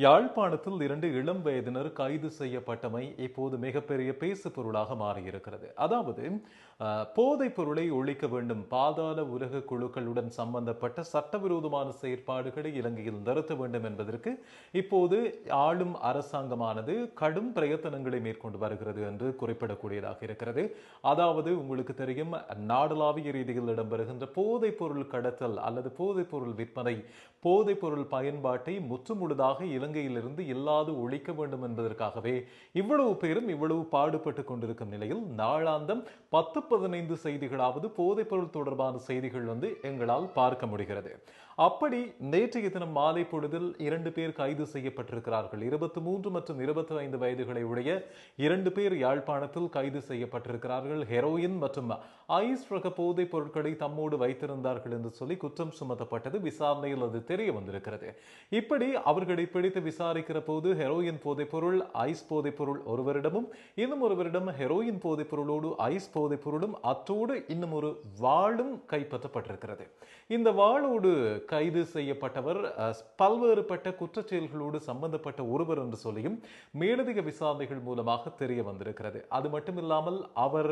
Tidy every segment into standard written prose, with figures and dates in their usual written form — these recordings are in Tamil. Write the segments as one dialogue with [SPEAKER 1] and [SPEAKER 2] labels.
[SPEAKER 1] யாழ்ப்பாணத்தில் 2 இளம் வயதினர் கைது செய்யப்பட்டமை இப்போது மிகப்பெரிய பேசு பொருளாக மாறியிருக்கிறது. அதாவது போதைப் பொருளை ஒழிக்க வேண்டும், பாதாள உலக குழுக்களுடன் சம்பந்தப்பட்ட சட்டவிரோதமான செயற்பாடுகளை இலங்கையில் நிறுத்த வேண்டும் என்பதற்கு இப்போது ஆளும் அரசாங்கமானது கடும் பிரயத்தனங்களை மேற்கொண்டு வருகிறது என்று குறிப்பிடக்கூடியதாக இருக்கிறது. அதாவது உங்களுக்கு தெரியும், நாடளாவிய ரீதியில் இடம்பெறுகின்ற போதைப் பொருள் கடத்தல் அல்லது போதைப் பொருள் விற்பனை, போதைப் பொருள் பயன்பாட்டை முற்றுமுழுதாக இலங்கையிலிருந்து இல்லாது ஒழிக்க வேண்டும் என்பதற்காகவே இவ்வளவு பேரும் இவ்வளவு பாடுபட்டு கொண்டிருக்கும் நிலையில் நாளாந்தம் 10-15 செய்திகளாவது போதைப் பொருள் தொடர்பான செய்திகள் எங்களால் பார்க்க முடிகிறது. அப்படி நேற்றைய தினம் மாலை பொழுதில் 2 பேர் கைது செய்யப்பட்டிருக்கிறார்கள். 23 மற்றும் 25 வயதுகளை உடைய 2 பேர் யாழ்ப்பாணத்தில் கைது செய்யப்பட்டிருக்கிறார்கள். ஹெரோயின் மற்றும் ஐஸ் ரக போதைப் பொருட்களை தம்மோடு வைத்திருந்தார்கள் என்று சொல்லி குற்றம் சுமத்தப்பட்டது. விசாரணையில் அது தெரிய வந்திருக்கிறது. இப்படி அவர்களை பிடித்து விசாரிக்கிற போது ஹெரோயின் போதைப் பொருள், ஐஸ் போதைப் பொருள் ஒருவரிடமும், இன்னும் ஒருவரிடம் ஹெரோயின் போதைப் பொருளோடு ஐஸ் போதைப் பொருளும், அத்தோடு இன்னும் ஒரு வாளும் கைப்பற்றப்பட்டிருக்கிறது. இந்த வாளோடு கைது செய்யப்பட்டவர் பல்வேறுபட்ட குற்றச்செயல்களோடு சம்பந்தப்பட்ட ஒருவர் என்று சொல்லியும் மேலதிக விசாரணைகள் மூலமாக தெரிய வந்திருக்கிறது. அது மட்டுமில்லாமல் அவர்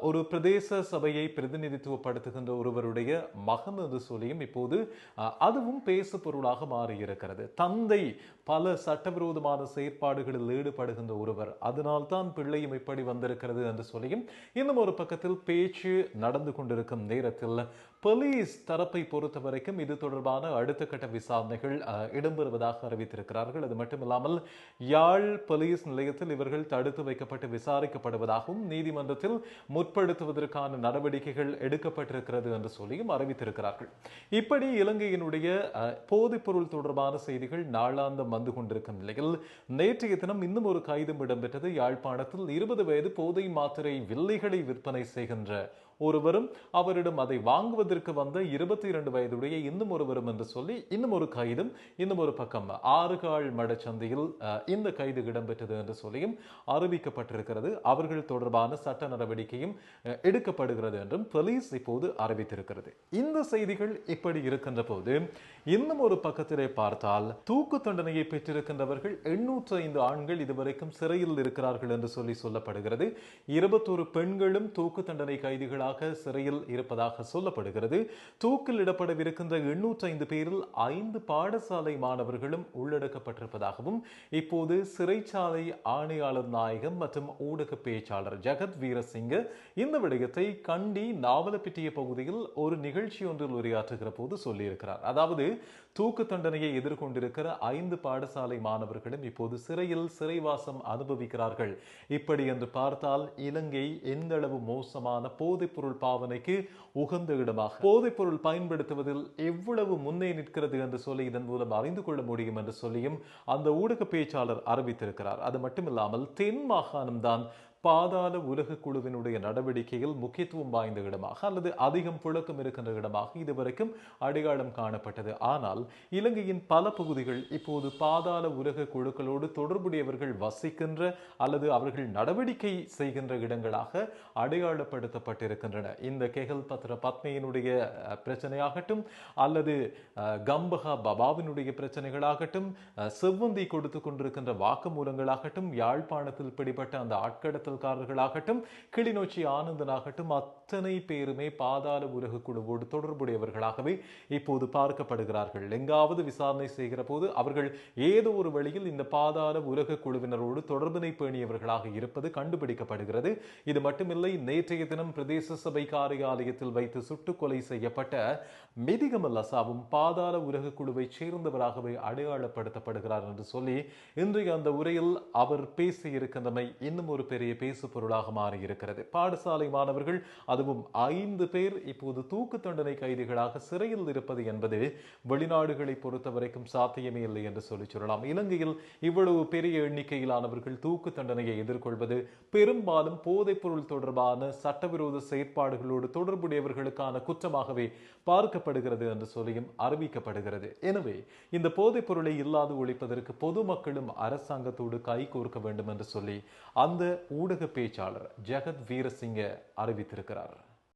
[SPEAKER 1] ஒரு பிரதேச சபையை பிரதிநிதித்துவப்படுத்துகின்ற ஒருவருடைய மகன் என்று சொல்லியும் இப்போது அதுவும் பேசு பொருளாக மாறியிருக்கிறது. தந்தை பல சட்டவிரோதமான செயற்பாடுகளில் ஈடுபடுகின்ற ஒருவர், அதனால்தான் பிள்ளையும் இப்படி வந்திருக்கிறது என்று சொல்லியும் இன்னும் ஒரு பக்கத்தில் பேச்சு நடந்து கொண்டிருக்கும் நேரத்தில் போலீஸ் தரப்பை பொறுத்த வரைக்கும் இது தொடர்பான அடுத்த கட்ட விசாரணைகள் இடம்பெறுவதாக அறிவித்திருக்கிறார்கள். அது மட்டுமில்லாமல் யாழ் போலீஸ் நிலையத்தில் இவர்கள் தடுத்து வைக்கப்பட்டு விசாரிக்கப்படுவதாகவும் நீதிமன்றத்தில் முற்படுத்துவதற்கான நடவடிக்கைகள் எடுக்கப்பட்டிருக்கிறது என்று சொல்லியும் அறிவித்திருக்கிறார்கள். இப்படி இலங்கையினுடைய போதைப் பொருள் தொடர்பான செய்திகள் நாளாந்தம் வந்து கொண்டிருக்கும் நிலையில் நேற்றைய தினம் இன்னும் ஒரு கைதும் இடம்பெற்றது. யாழ்ப்பாணத்தில் 20 வயது போதை மாத்திரை வில்லைகளை விற்பனை செய்கின்ற ஒருவரும், அவரிடம் அதை வாங்குவதற்கு வந்த 22 வயதுடைய இன்னும் ஒருவரும் என்று சொல்லி இன்னும் ஒரு கைதும், இன்னும் ஒரு பக்கம் ஆறுகால் மடச்சந்தையில் இந்த கைது இடம்பெற்றது என்று சொல்லியும் அறிவிக்கப்பட்டிருக்கிறது. அவர்கள் தொடர்பான சட்ட நடவடிக்கையும் எடுக்கப்படுகிறது என்றும் போலீஸ் இப்போது அறிவித்திருக்கிறது. இந்த செய்திகள் இப்படி இருக்கின்ற போது இன்னும் ஒரு பக்கத்திலே பார்த்தால் தூக்கு தண்டனையை பெற்றிருக்கின்றவர்கள் 805 ஆண்கள் இதுவரைக்கும் சிறையில் இருக்கிறார்கள் என்று சொல்லப்படுகிறது. 21 பெண்களும் தூக்கு தண்டனை கைதிகள் சிறையில் இருப்பதாக சொல்லப்படுகிறது. தூக்கில் இடப்படவிருக்கின்ற 805 பேரில் 5 பாடசாலை மாணவர்களும் உள்ளடக்கப்பட்டிருப்பதாகவும் இப்போது சிறைச்சாலை ஆணையாளர் நாயகம் மற்றும் ஊடக பேச்சாளர் ஜெகத் வீரசிங்க இந்த விடயத்தை கண்டி நாவலப்பிட்டிய பகுதியில் ஒரு நிகழ்ச்சி ஒன்றில் உரையாற்றுகிற போது சொல்லியிருக்கிறார். அதாவது தூக்கு தண்டனையை எதிர்கொண்டிருக்கிற 5 பாடசாலை மாணவர்களும் இப்போது சிறைவாசம் அனுபவிக்கிறார்கள். இப்படி என்று பார்த்தால் இலங்கை எந்த அளவு மோசமான போதைப் பொருள் பாவனைக்கு உகந்த இடமாக, போதைப் பொருள் பயன்படுத்துவதில் எவ்வளவு முன்னே நிற்கிறது என்று சொல்லி இதன் மூலம் அறிந்து கொள்ள முடியும் என்று சொல்லியும் அந்த ஊடக பேச்சாளர் அறிவித்திருக்கிறார். அது மட்டுமில்லாமல் தென் மாகாணம்தான் பாதாள உலக குழுவினுடைய நடவடிக்கையில் முக்கியத்துவம் வாய்ந்த இடமாக அல்லது அதிகம் புழக்கம் இருக்கின்ற இடமாக இதுவரைக்கும் அடையாளம் காணப்பட்டது. ஆனால் இலங்கையின் பல பகுதிகள் இப்போது பாதாள உலக குழுக்களோடு தொடர்புடையவர்கள் வசிக்கின்ற அல்லது அவர்கள் நடவடிக்கை செய்கின்ற இடங்களாக அடையாளப்படுத்தப்பட்டிருக்கின்றன. இந்த கெகல் பத்ர பத்மையினுடைய பிரச்சனையாகட்டும் அல்லது கம்பஹா பபாவினுடைய பிரச்சனைகளாகட்டும், செவ்வந்தி கொடுத்து கொண்டிருக்கின்ற வாக்குமூலங்களாகட்டும், யாழ்ப்பாணத்தில் பிடிபட்ட அந்த ஆட்கடத்தல் காரர்களாகட்டும், கிளிநொச்சி ஆனந்தனாகட்டும், அத்தனை பேருமே பாதாள உலக குழுவோடு தொடர்புடையவர்களாகவே இப்போது பார்க்கப்படுகிறார்கள். எங்காவது விசாரணை செய்கிற போது அவர்கள் ஏதோ ஒரு வழியில் இந்த பாதாள உலக குழுவினரோடு தொடர்பினை பேணியவர்களாக இருப்பது கண்டுபிடிக்கப்படுகிறது. இது மட்டுமில்லை, நேற்றைய தினம் பிரதேச சபை காரியாலயத்தில் வைத்து சுட்டுக் கொலை செய்யப்பட்ட மிதிகமல் அசாவும் பாதாள உலக குழுவை சேர்ந்தவராகவே அடையாளப்படுத்தப்படுகிறார் என்று சொல்லி இன்றைய அந்த உரையில் அவர் பேசியிருக்கின்றமை இன்னும் ஒரு பெரிய பேசு பொருளாக மாறி இருக்கிறது. பாடசாலை மாணவர்கள், அதுவும் 5 பேர் இப்போது தூக்கு தண்டனை கைதிகளாக சிறையில் இருப்பது என்பது வெளிநாடுகளை பொறுத்தவரைக்கும் சாத்தியமே இல்லை என்று சொல்லலாம். இலங்கையில் இவ்வளவு பெரிய எண்ணிக்கையிலானவர்கள் தூக்கு தண்டனையை எதிர்கொள்வது பெரும்பாலும் போதைப் பொருள் தொடர்பான சட்டவிரோத செயற்பாடுகளோடு தொடர்புடையவர்களுக்கான குற்றமாகவே பார்க்கப்படுகிறது என்று சொல்லியும் அறிவிக்கப்படுகிறது. எனவே இந்த போதைப் பொருளை இல்லாது ஒழிப்பதற்கு பொதுமக்களும் அரசாங்கத்தோடு கைகோர்க்க வேண்டும் என்று சொல்லி அந்த ஊடக பேச்சாளர் ஜெகத் வீரசிங்க அறிவித்திருக்கிறார்.